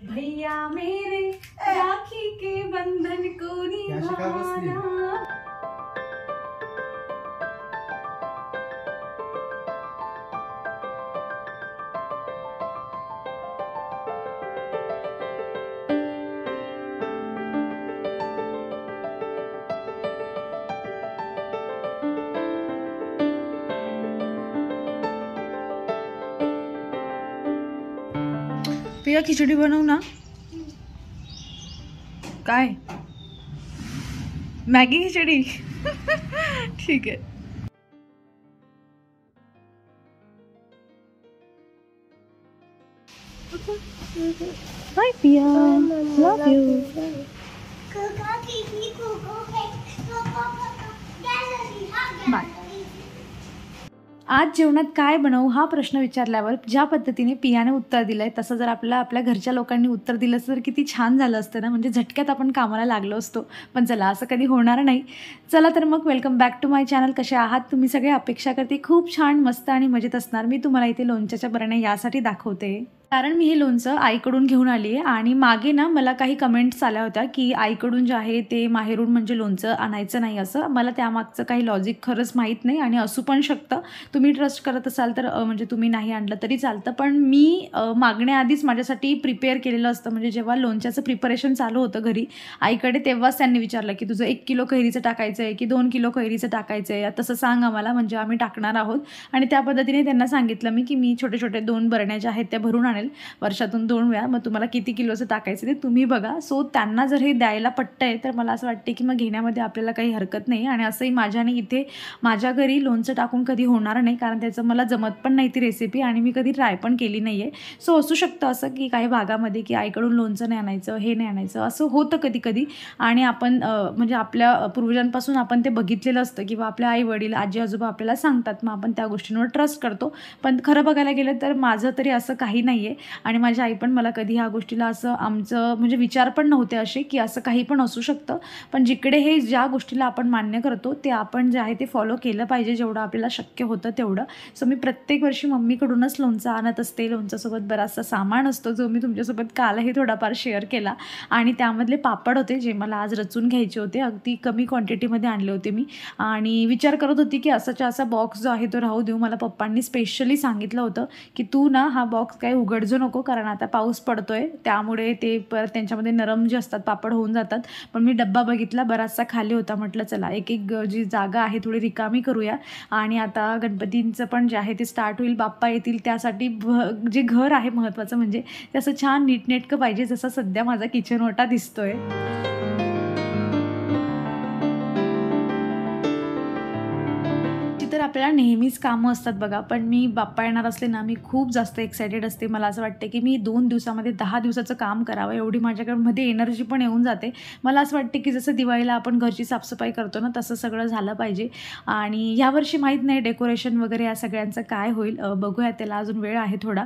भैया मेरे राखी के बंधन को निभाना। पिया खिचडी बनवू ना? काय मॅगी खिचडी? ठीक आहे. बाय पिया, लव यू. बाय. आज जेवणात काय बनवू हा प्रश्न विचारल्यावर ज्या पद्धतीने पियाने उत्तर दिलंय तसं जर आपल्या घरच्या लोकांनी उत्तर दिलं तर किती छान झालं असतं ना. म्हणजे झटक्यात आपण कामाला लागलो असतो. पण चला, असं कधी होणार नाही. चला तर मग welcome back to my channel. कसे आहात तुम्ही सगळे? अपेक्षा करते खूप छान, मस्त आणि मजेत असणार. मी तुम्हाला इथे लोणच्याच्या बरण्या यासाठी दाखवते कारण मी हे लोणचं आईकडून घेऊन आली आहे. आणि मागे ना मला काही कमेंट्स आल्या होत्या की आईकडून जे आहे ते माहेरून म्हणजे लोणचं आणायचं नाही असं. मला त्यामागचं काही लॉजिक खरंच माहीत नाही आणि असू पण शकतं. तुम्ही ट्रस्ट करत असाल तर म्हणजे तुम्ही नाही आणलं तरी चालतं. पण मी मागण्याआधीच माझ्यासाठी प्रिपेअर केलेलं असतं. म्हणजे जेव्हा लोणच्याचं प्रिपरेशन चालू होतं घरी आईकडे तेव्हाच त्यांनी विचारलं की तुझं 1 किलो कैरीचं टाकायचं आहे की 2 किलो कैरीचं टाकायचं आहे, तसं सांग आम्हाला म्हणजे आम्ही टाकणार आहोत. आणि त्या पद्धतीने त्यांना सांगितलं मी की मी छोटे छोटे 2 बरण्या ज्या आहेत त्या भरून आणेल वर्षातून 2 वेळा. मग तुम्हाला किती किलोचं टाकायचं ते तुम्ही बघा. सो त्यांना जर हे द्यायला पटतंय तर मला असं वाटते की मग घेण्यामध्ये आपल्याला काही हरकत नाही. आणि असंही माझ्याने इथे माझ्या घरी लोणचं टाकून कधी होणार नाही कारण त्याचं मला जमत पण नाही ती रेसिपी आणि मी कधी ट्राय पण केली नाही आहे. सो असू शकतं असं की काही भागामध्ये की आईकडून लोणचं नाही आणायचं, हे नाही आणायचं, असं होतं कधी कधी. आणि आपण म्हणजे आपल्या पूर्वजांपासून आपण ते बघितलेलं असतं किंवा आपल्या आई वडील आजी आजोबा आपल्याला सांगतात, मग आपण त्या गोष्टींवर ट्रस्ट करतो. पण खरं बघायला गेलं तर माझं तरी असं काही नाही आहे. आणि माझी आई पण मला कधी ह्या गोष्टीला असं आमचं म्हणजे विचार पण नव्हते असे की असं काही पण असू शकतं. पण जिकडे हे ज्या गोष्टीला आपण मान्य करतो ते आपण जे आहे ते फॉलो केलं पाहिजे जेवढं आपल्याला शक्य होतं तेवढं. सो मी प्रत्येक वर्षी मम्मीकडूनच लोणचं आणत असते. लोणच्यासोबत बराचसा सामान असतो जो मी तुमच्यासोबत कालही थोडाफार शेअर केला. आणि त्यामधले पापड होते जे मला आज रचून घ्यायचे होते. अगदी कमी क्वांटिटीमध्ये आणले होते मी. आणि विचार करत होती की असाच्या असा बॉक्स जो आहे तो राहू देऊ. मला पप्पांनी स्पेशली सांगितलं होतं की तू ना हा बॉक्स काही उघडजो नको कारण आता पाऊस पडतोय त्यामुळे ते परत त्यांच्यामध्ये नरम जे असतात पापड होऊन जातात. पण मी डब्बा बघितला बराचसा खाली होता. म्हटलं चला एक एक जी जागा आहे थोडी रिकामी करूया. आणि आता गणपतींचं पण जे आहे ते स्टार्ट होईल, बाप्पा येतील, त्यासाठी जे घर आहे महत्त्वाचं म्हणजे ते असं छान नीटनेटकं पाहिजे जसं सध्या माझा किचन ओटा दिसतोय. तर आपल्याला नेहमीच कामं असतात बघा. पण मी बाप्पा येणार असले ना मी खूप जास्त एक्सायटेड असते. मला असं वाटते की मी 2 दिवसामध्ये 10 दिवसाचं काम करावं एवढी माझ्याकडे एनर्जी पण येऊन जाते. मला असं वाटते की जसं दिवाळीला आपण घरची साफसफाई करतो ना तसं सगळं झालं पाहिजे. आणि यावर्षी माहीत नाही डेकोरेशन वगैरे या सगळ्यांचं काय होईल, बघूया, त्याला अजून वेळ आहे थोडा.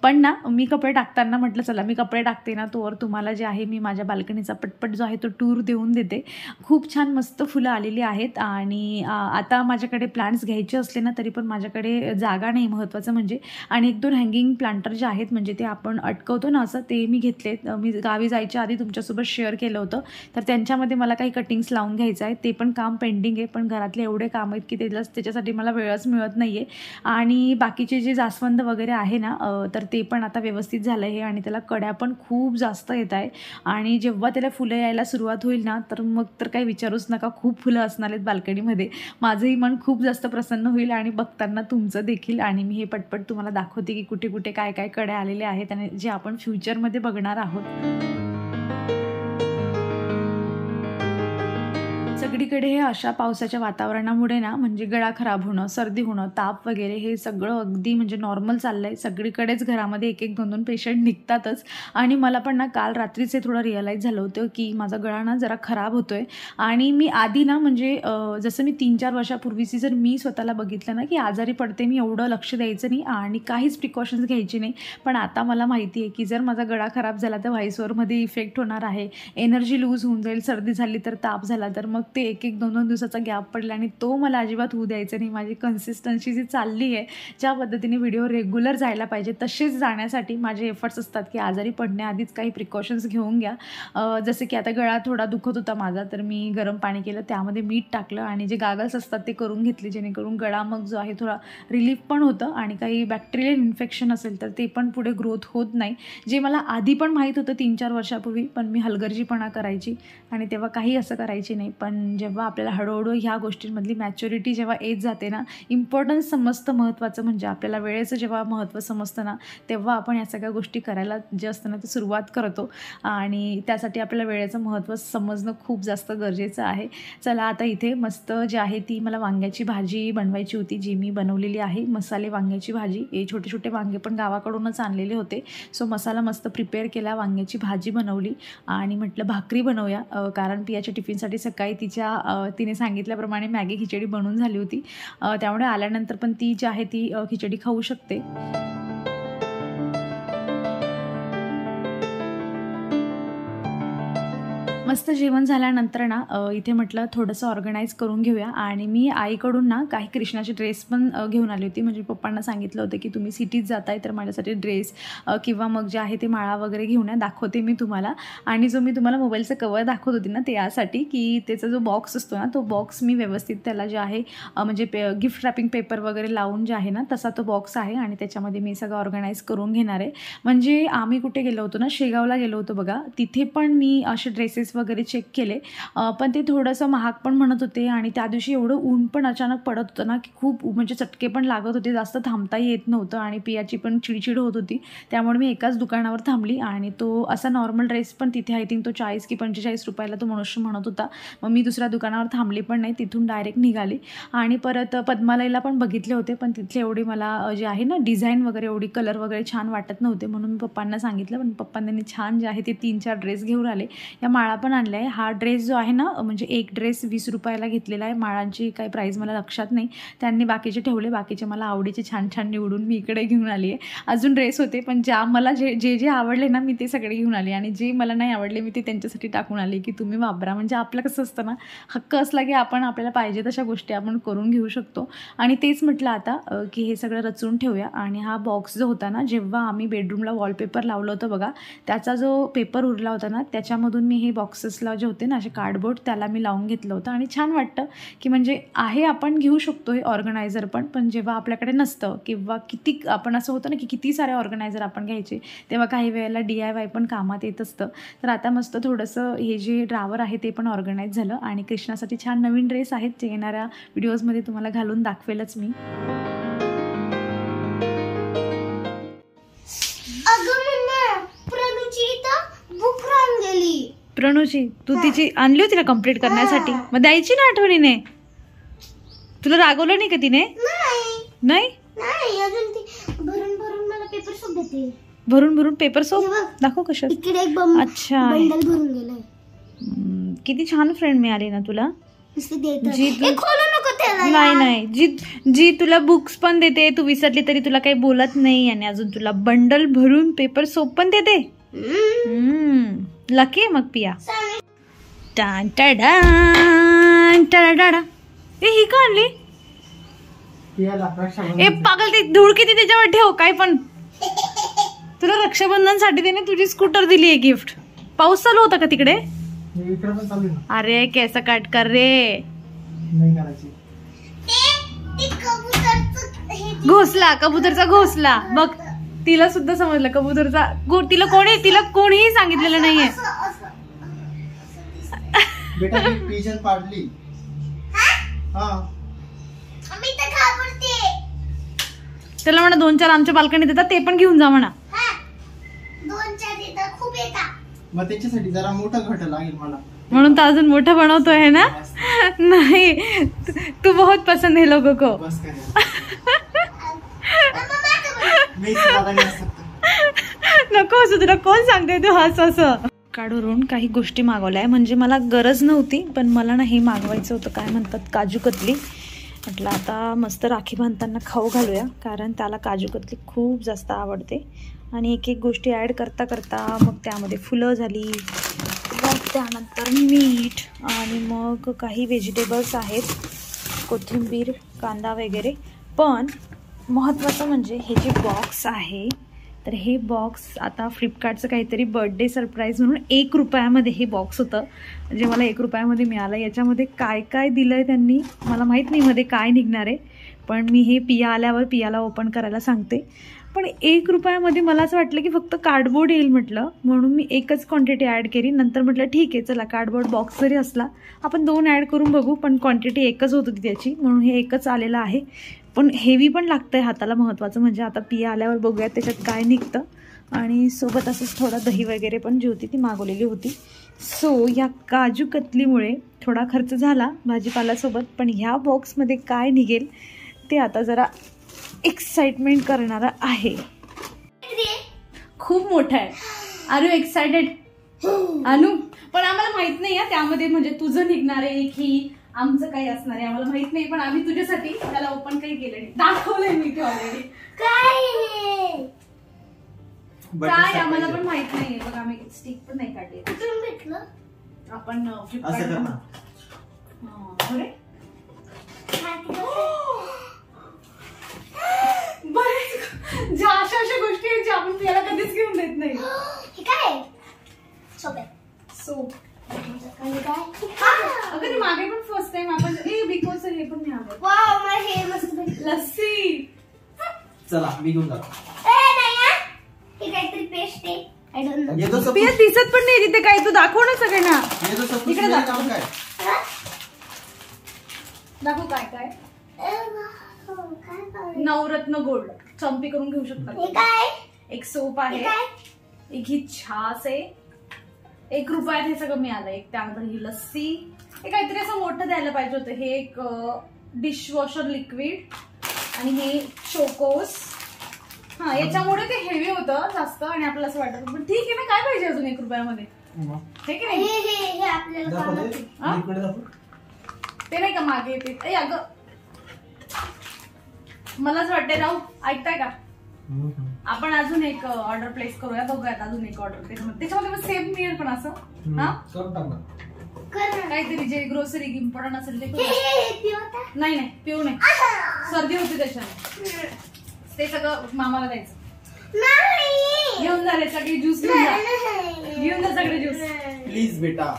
पण ना मी कपडे टाकताना म्हटलं चला मी कपडे टाकते ना तोवर तुम्हाला जे आहे मी माझ्या बाल्कनीचा पटपट जो आहे तो टूर देऊन देते. खूप छान मस्त फुलं आलेली आहेत. आणि आता माझ्याकडे प्लांट्स घ्यायचे असले ना तरी पण माझ्याकडे जागा नाही महत्त्वाचं म्हणजे. आणि 1-2 हँगिंग प्लांटर जे आहेत म्हणजे ते आपण अटकवतो ना असं, ते मी घेतलेत. मी गावी जायच्या आधी तुमच्यासोबत शेअर केलं होतं. तर त्यांच्यामध्ये मला काही कटिंग्स लावून घ्यायचं आहे. ते पण काम पेंडिंग आहे. पण घरातले एवढे काम आहेत की त्याच्यासाठी मला वेळच मिळत नाही आहे. आणि बाकीचे जे जास्वंद वगैरे आहे ना तर ते पण आता व्यवस्थित झालं आहे. आणि त्याला कड्या पण खूप जास्त येत आहे. आणि जेव्हा त्याला फुलं यायला सुरुवात होईल ना तर मग तर काही विचारूच नका, खूप फुलं असणार आहेत बाल्कनीमध्ये. माझंही मन खूप जास्त प्रसन्न होईल आणि बघताना तुमचं देखील. आणि मी हे पटपट तुम्हाला दाखवते की कुठे कुठे काय काय कड्या आलेल्या आहेत आणि जे आपण फ्युचरमध्ये बघणार आहोत. सगळीकडे हे अशा पावसाच्या वातावरणामुळे ना म्हणजे गळा खराब होणं, सर्दी होणं, ताप वगैरे हे सगळं अगदी म्हणजे नॉर्मल चाललं आहे. सगळीकडेच घरामध्ये 1-1, 2-2 पेशंट निघतातच. आणि मला पण ना काल रात्रीच हे थोडं रिअलाईज झालं होतं की माझा गळा ना जरा खराब होतो आहे. आणि मी आधी ना म्हणजे जसं मी 3-4 वर्षापूर्वीची जर मी स्वतःला बघितलं ना की आजारी पडते मी एवढं लक्ष द्यायचं नाही आणि काहीच प्रिकॉशन्स घ्यायची नाही. पण आता मला माहिती आहे की जर माझा गळा खराब झाला तर व्हॉईसओव्हरमध्ये इफेक्ट होणार आहे, एनर्जी लूज होऊन जाईल, सर्दी झाली तर, ताप झाला तर मग ते एक 2-2 दिवसाचा गॅप पडला आणि तो मला अजिबात होऊ द्यायचा नाही. माझी कन्सिस्टन्सी जी चालली आहे, ज्या पद्धतीने व्हिडिओ रेग्युलर जायला पाहिजे तसेच जाण्यासाठी माझे एफर्ट्स असतात की आजारी पडण्याआधीच काही प्रिकॉशन्स घेऊन घ्या. जसे की आता गळा थोडा दुखत होता माझा, तर मी गरम पाणी केलं, त्यामध्ये मीठ टाकलं आणि जे गागल्स असतात ते करून घेतले, जेणेकरून गळा मग जो आहे थोडा रिलीफ पण होतं आणि काही बॅक्टेरियल इन्फेक्शन असेल तर ते पण पुढे ग्रोथ होत नाही, जे मला आधी पण माहीत होतं 3-4 वर्षापूर्वी. पण मी हलगर्जीपणा करायची आणि तेव्हा काही असं करायची नाही. पण जेव्हा आपल्याला हळूहळू ह्या गोष्टींमधली मॅच्युरिटी जेव्हा येत जाते ना, इम्पॉर्टन्स समजतं, महत्त्वाचं म्हणजे आपल्याला वेळेचं जेव्हा महत्त्व समजतं ना, तेव्हा आपण या सगळ्या गोष्टी करायला जे असतं ना ते सुरुवात करतो आणि त्यासाठी आपल्याला वेळेचं महत्त्व समजणं खूप जास्त गरजेचं आहे. चला आता इथे मस्त जे आहे ती मला वांग्याची भाजी बनवायची होती, जी मी बनवलेली आहे. मसाले वांग्याची भाजी, हे छोटे छोटे वांगे पण गावाकडूनच आणलेले होते. सो मसाला मस्त प्रिपेअर केला, वांग्याची भाजी बनवली आणि म्हटलं भाकरी बनवूया, कारण पियाच्या टिफिनसाठी सकाळी तिने सांगितल्याप्रमाणे मॅगी खिचडी बनवून झाली होती, त्यामुळे आल्यानंतर पण ती जी आहे ती खिचडी खाऊ शकते. मस्त जेवण झाल्यानंतर ना इथे म्हटलं थोडंसं ऑर्गनाईज करून घेऊया आणि मी आईकडून ना काही कृष्णाचे ड्रेस पण घेऊन आली होती. म्हणजे पप्पांना सांगितलं होतं की तुम्ही सिटीत जाताय तर माझ्यासाठी ड्रेस किंवा मग जे आहे ते माळा वगैरे घेऊन या, दाखवते मी तुम्हाला. आणि जो मी तुम्हाला मोबाईलचं कवर दाखवत होती ना, ते यासाठी की त्याचा जो बॉक्स असतो ना, तो बॉक्स मी व्यवस्थित त्याला जे आहे म्हणजे गिफ्ट रॅपिंग पेपर वगैरे लावून जे आहे ना तसा तो बॉक्स आहे आणि त्याच्यामध्ये मी सगळं ऑर्गनाईज करून घेणार आहे. म्हणजे आम्ही कुठे गेलो होतो ना, शेगावला गेलो होतो बघा, तिथे पण मी असे ड्रेसेस वगैरे चेक केले, पण ते थोडंसं महाग पण म्हणत होते आणि त्या दिवशी एवढं ऊन पण अचानक पडत होतं ना की खूप म्हणजे चटके पण लागत होते, जास्त थांबताही येत नव्हतं आणि पियाची पण चिडचिड होत होती. त्यामुळे मी एकाच दुकानावर थांबली आणि तो असा नॉर्मल ड्रेस पण तिथे आय थिंक तो 40 की 45 रुपयाला तो मनुष्य म्हणत होता. मग मी दुसऱ्या दुकानावर थांबली पण नाही, तिथून डायरेक्ट निघाली आणि परत पद्मालयला पण बघितले होते, पण तिथले एवढी मला जे आहे ना डिझाईन वगैरे एवढी कलर वगैरे छान वाटत नव्हते, म्हणून मी पप्पांना सांगितलं. पण पप्पांनी छान जे आहे ते 3-4 ड्रेस घेऊन आले. या माळा पण आणल्या आहे. हा ड्रेस जो आहे ना, म्हणजे एक ड्रेस 20 रुपयाला घेतलेला आहे. माळांची काही प्राईस मला लक्षात नाही, त्यांनी बाकीचे ठेवले, बाकीचे मला आवडीचे छान छान निवडून मी इकडे घेऊन आली आहे. अजून ड्रेस होते पण ज्या मला जे आवडले ना मी ते सगळे घेऊन आले आणि जे मला नाही आवडले मी ते त्यांच्यासाठी टाकून आले की तुम्ही वापरा. म्हणजे आपलं कसं असतं ना, हक्क असला की आपण आपल्याला पाहिजे तशा गोष्टी आपण करून घेऊ शकतो. आणि तेच म्हटलं आता की हे सगळं रचून ठेवूया. आणि हा बॉक्स जो होता ना, जेव्हा आम्ही बेडरूमला वॉलपेपर लावलं होतं बघा, त्याचा जो पेपर उरला होता ना, त्याच्यामधून मी हे बॉक्सेसला जे होते ना असे कार्डबोर्ड, त्याला मी लावून घेतलं होतं. आणि छान वाटतं की म्हणजे आहे, आपण घेऊ शकतो हे ऑर्गनायझर पण जेव्हा आपल्याकडे नसतं किंवा किती आपण असं होतं ना की किती सारे ऑर्गनायझर आपण घ्यायचे, तेव्हा काही वेळेला DIY पण कामात येत असतं. तर आता मस्त थोडंसं हे जे ड्रावर आहे ते पण ऑर्गनाईज झालं आणि कृष्णासाठी छान नवीन ड्रेस आहेत, जे येणाऱ्या व्हिडिओजमध्ये तुम्हाला घालून दाखवेलच मी. प्रणूची तू तिची आणली होती ना कंप्लीट करण्यासाठी, मग द्यायची ना आठवणीने. तुला रागवलं नाही का तिने? नाही भरून भरून पेपर सोप दाखव कशा. अच्छा, किती छान फ्रेंड मिळाली ना तुला. नाही जी तुला बुक्स पण देते, तू विसरली तरी तुला काही बोलत नाही आणि अजून तुला बंडल भरून पेपर सोप पण देते. लकी आहे मग पिया. ही का आणली? ए पागल, ती धूळ किती त्याच्यावर ठेव काय पण. तुला रक्षाबंधन साठी त्याने तुझी स्कूटर दिली आहे गिफ्ट. पाऊस चालू होता का तिकडे? अरे कैसा कट कर रे. घोसला, कबूतरचा घोसला बघ. तिला सुद्धा समजलं कबूतरचा. तिला कोणीही सांगितलेलं नाहीये. त्याला म्हणा 2-4 आमच्या बाल्कनीत येतात, ते पण घेऊन जा म्हणा. 2-4 येतात, खूप येतात. मग त्याच्यासाठी जरा मोठा घट लागेल मला, म्हणून तर अजून मोठा बनवतोय है ना. नाही तू बहुत पसंद है लोगों को. नको असं, तुला कोण सांगते तू हस असं. काढून काही गोष्टी मागवल्या, म्हणजे मला गरज नव्हती पण मला ना हे मागवायचं होतं, काय म्हणतात काजू कतली. म्हटलं आता मस्त राखी बांधताना खाऊ घालूया, कारण त्याला काजू कतली खूप जास्त आवडते. आणि एक एक गोष्टी ॲड करता करता मग त्यामध्ये फुलं झाली, मग त्यानंतर मीठ आणि मग काही व्हेजिटेबल्स आहेत, कोथिंबीर, कांदा वगैरे. पण महत्त्वाचं म्हणजे हे जे बॉक्स आहे, तर हे बॉक्स आता फ्लिपकार्टचं काहीतरी बर्थडे सरप्राईज म्हणून 1 रुपयामध्ये हे बॉक्स होतं, जे मला 1 रुपयामध्ये मिळालं. याच्यामध्ये काय काय दिलं आहे त्यांनी मला माहीत नाही मध्ये काय निघणार आहे, पण मी हे पिया आल्यावर पियाला ओपन करायला सांगते. पण 1 रुपयामध्ये मला असं वाटलं की फक्त कार्डबोर्ड येईल म्हटलं, म्हणून मी एकच क्वांटिटी ॲड केली. नंतर म्हटलं ठीक आहे चला, कार्डबोर्ड बॉक्स जरी असला आपण 2 ॲड करून बघू, पण क्वांटिटी एकच होत होती त्याची, म्हणून हे एकच आलेलं आहे. पण हेवी पण लागतं आहे हाताला. महत्त्वाचं म्हणजे आता पिया आल्यावर बघूयात त्याच्यात काय निघतं. आणि सोबत असंच थोडं दही वगैरे पण जी होती ती मागवलेली होती. सो या काजू कतलीमुळे थोडा खर्च झाला भाजीपाल्यासोबत, पण ह्या बॉक्समध्ये काय निघेल ते आता जरा एक्साइटमेंट करणारा आहे. खूप मोठा आहे. आर यू एक्साइटेड अनु? पण आम्हाला माहित नाही आहे त्यामध्ये म्हणजे तुझं निघणार आहे की आमचं काही असणार आहे, आम्हाला माहित नाही. पण आम्ही तुझ्यासाठी त्याला ओपन काही केलं नाही, दाखवलंय मी ते ऑलरेडी. काय आम्हाला पण माहित नाही. बघ आम्ही स्टिक पण नाही काढली. कुठून भेटलं? आपण फ्लिपकार्ट. ज्या अशा अशा गोष्टी आहेत ज्या आपण त्याला कधीच घेऊन देत नाही. काय सोप अगं ते मागे पण फर्स्ट टाइम आपण बिकॉज हे पण मिळालं. वाव, मला हे मस्त भेटलं. लस्सी. चला मी घेऊन जातो. हे काहीतरी पेस्ट आहे, आय डोंट नो. ये तो सब दिसत पण नाही तिथे काही. तू दाखव ना सगळ्यांना. ये तो सब इकडे दाखव. काम काय? दाखव काय काय. नवरत्न गोल्ड चंपी करून घेऊ शकतात. एक सोप आहे, एक ही छास आहे. 1 रुपयात हे सगळं मिळालं. एक त्यानंतर ही लस्सी. हे काहीतरी असं मोठं द्यायला पाहिजे होतं. हे एक डिशवॉशर लिक्विड आणि हे चोकोस. हा, याच्यामुळे ते हेवी होतं जास्त आणि आपल्याला असं वाटत. पण ठीक आहे ना, काय पाहिजे अजून 1 रुपयामध्ये, हे की नाही? ते नाही का मागे येते. अगं मलाच वाटते. राहू, ऐकताय का? आपण अजून एक ऑर्डर प्लेस करूया. बघूयात अजून एक ऑर्डर. त्याच्यामध्ये सेम मिळेल पण असं. हा, काहीतरी जे ग्रोसरी इम्पॉर्टंट असेल ते. नाही नाही, पिऊ नाही. सर्दी होती त्याच्याने. ते सगळं मामाला द्यायचं. घेऊन जा रे सगळे ज्यूस. घेऊन जा सगळे ज्यूस प्लीज बेटा.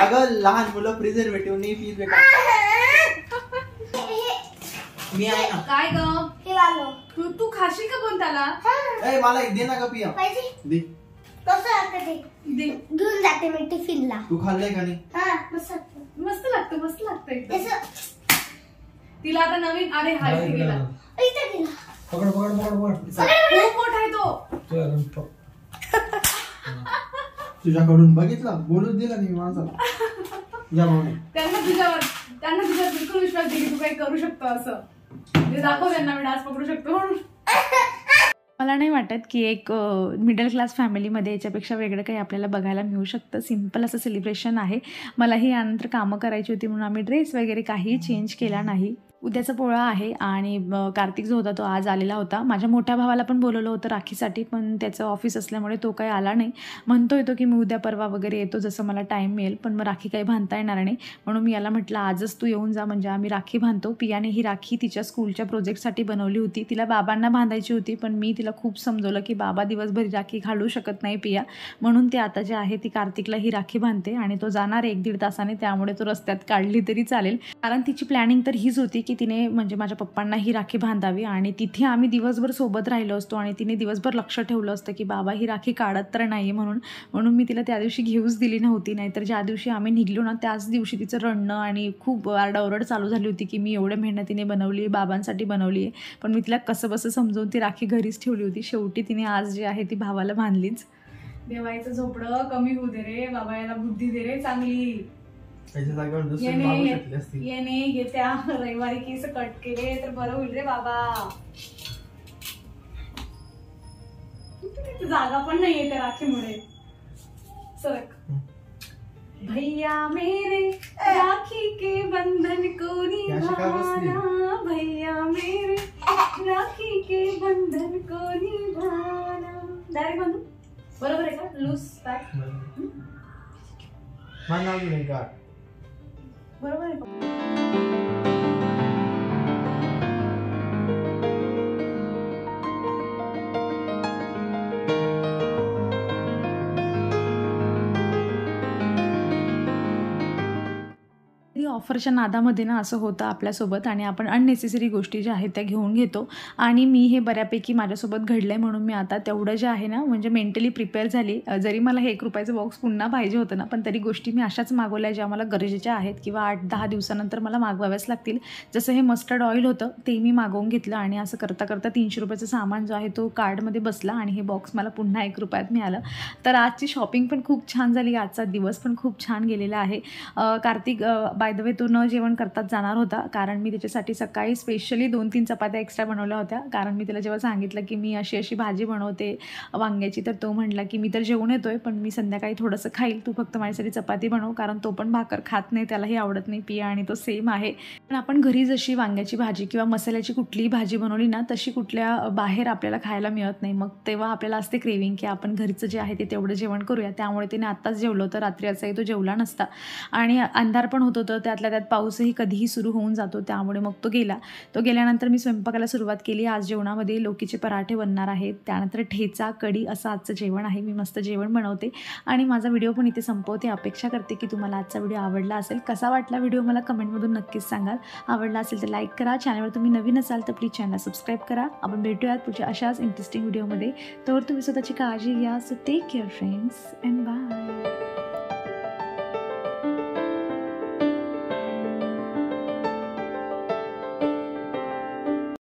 अगं लहान मुलं प्रिझर्वेटिव्ह नाही प्लीज बेटा. मी आहे ना. काय ग, तू खाशील का पण त्याला? मला एक दे ना का पिया. दे. घेऊन जाते मी टिफिनला. तू खाल्लंय का नाही? मस्त लागतं, मस्त लागतं. तिला आता नवीन. अरे हा इथे गेला. पकड पकड पकड पकड. खूप मोठा आहे तो. तुझ्याकडून बघितलं, बोलूच दिला नाही माणसाला. त्यांना तुझ्यावर बिलकुल विश्वास दे की तू काही करू शकतो असं. दाखव त्यांना मी डास पकडू शकतो म्हणून. मला नाही वाटत की एक मिडल क्लास फॅमिलीमध्ये याच्यापेक्षा वेगळं काही आपल्याला बघायला मिळू शकतं. सिम्पल असं सेलिब्रेशन आहे. मलाही यानंतर कामं करायची होती म्हणून आम्ही ड्रेस वगैरे काही चेंज केला नाही. उद्याचा पोळा आहे आणि कार्तिक जो होता तो आज आलेला होता. माझ्या मोठ्या भावाला पण बोलवलं होतं राखीसाठी, पण त्याचं ऑफिस असल्यामुळे तो काही आला नाही. म्हणतो येतो की मी उद्या परवा वगैरे येतो जसं मला टाईम मिळेल, पण मग राखी काही बांधता येणार नाही. म्हणून मी याला म्हटलं आजच तू येऊन जा, म्हणजे आम्ही राखी बांधतो. पियाने ही राखी तिच्या स्कूलच्या प्रोजेक्टसाठी बनवली होती. तिला बाबांना बांधायची होती, पण मी तिला खूप समजवलं की बाबा दिवसभर राखी घालू शकत नाही पिया, म्हणून ती आता जे आहे ती कार्तिकला ही राखी बांधते आणि तो जाणार 1-1.5 तासाने. त्यामुळे तो रस्त्यात काढली तरी चालेल, कारण तिची प्लॅनिंग तर हीच होती की तिने म्हणजे माझ्या पप्पांना ही राखी बांधावी आणि तिथे आम्ही दिवसभर सोबत राहिलो असतो आणि तिने दिवसभर लक्ष ठेवलं असतं की बाबा ही राखी काढत तर नाही म्हणून मी तिला त्या दिवशी घेऊच दिली नव्हती. नाहीतर ज्या दिवशी आम्ही निघलो ना त्याच दिवशी तिचं रडणं आणि खूप आरडाओरड चालू झाली होती की मी एवढ्या मेहनतीने बनवली आहे, बाबांसाठी बनवली आहे. पण मी तिला कसं बसं समजावून ती राखी घरीच ठेवली होती. शेवटी तिने आज जे आहे ती भावाला बांधलीच. देवायचं झोपडं कमी होऊ दे रे बाबा, याला बुद्धी दे रे चांगली. येणे येत्या रविवारी केस कट केले तर बरं होईल रे बाबा. जागा पण नाही येते राखीमुळे. सरक. भैया मेरे राखी के बंधन को निभाना, भैया मेरे राखी के बंधन को निभाना. डायरेक्ट बांधू बरोबर आहे का? लूज पॅक मला नाही का बरोबर आहे. ऑफरच्या नादामध्ये ना असं होतं आपल्यासोबत आणि आपण अननेसेसरी गोष्टी ज्या आहेत त्या घेऊन घेतो आणि मी हे बऱ्यापैकी माझ्यासोबत घडलं आहे म्हणून मी आता तेवढं जे आहे ना म्हणजे मेंटली प्रिपेअर झाली. जरी मला हे 1 रुपयाचं बॉक्स पुन्हा पाहिजे होतं ना, पण तरी गोष्टी मी अशाच मागवल्या ज्या मला गरजेच्या आहेत किंवा 8-10 दिवसानंतर मला मागवाव्याच लागतील. जसं हे मस्टर्ड ऑइल होतं ते मी मागवून घेतलं आणि असं करता करता 300 रुपयाचं सामान जो आहे तो कार्डमध्ये बसला आणि हे बॉक्स मला पुन्हा 1 रुपयात मिळालं. तर आजची शॉपिंग पण खूप छान झाली. आजचा दिवस पण खूप छान गेलेला आहे. कार्तिक बाय द वे तो न जेवण करताच जाणार होता कारण मी त्याच्यासाठी सकाळी स्पेशली 2-3 चपात्या एक्स्ट्रा बनवल्या होत्या. कारण मी त्याला जेव्हा सांगितलं की मी अशी भाजी बनवते वांग्याची, तर तो म्हटला की मी तर जेवून येतोय पण मी संध्याकाळी थोडंसं खाईल, तू फक्त माझ्यासाठी चपाती बनव. कारण तो पण भाकर खात नाही, त्यालाही आवडत नाही पिया आणि तो सेम आहे. पण आपण घरी जशी वांग्याची भाजी किंवा मसाल्याची कुठलीही भाजी बनवली ना तशी कुठल्या बाहेर आपल्याला खायला मिळत नाही. मग तेव्हा आपल्याला असते क्रेविंग की आपण घरचं जे आहे ते तेवढं जेवण करूया. त्यामुळे तिने आत्ताच जेवलं होतं, रात्री असाही तो जेवला नसता आणि अंधार पण होत होतं. त्यातल्या त्यात पाऊसही कधीही सुरू होऊन जातो, त्यामुळे मग तो गेल्यानंतर मी स्वयंपाकाला सुरुवात केली. आज जेवणामध्ये लोकीचे पराठे बनणार आहेत, त्यानंतर ठेचा कढी असं आजचं जेवण आहे. मी मस्त जेवण बनवते आणि माझा व्हिडिओ पण इथे संपवते. अपेक्षा करते की तुम्हाला आजचा व्हिडिओ आवडला असेल. कसा वाटला व्हिडिओ मला कमेंटमधून नक्कीच सांगाल. आवडला असेल तर लाईक करा. चॅनलवर तुम्ही नवीन असाल तर प्लीज चॅनलला सबस्क्राईब करा. आपण भेटूयात पुढच्या अशाच इंटरेस्टिंग व्हिडिओमध्ये. तर तुम्ही स्वतःची काळजी घ्या. So take care friends and bye.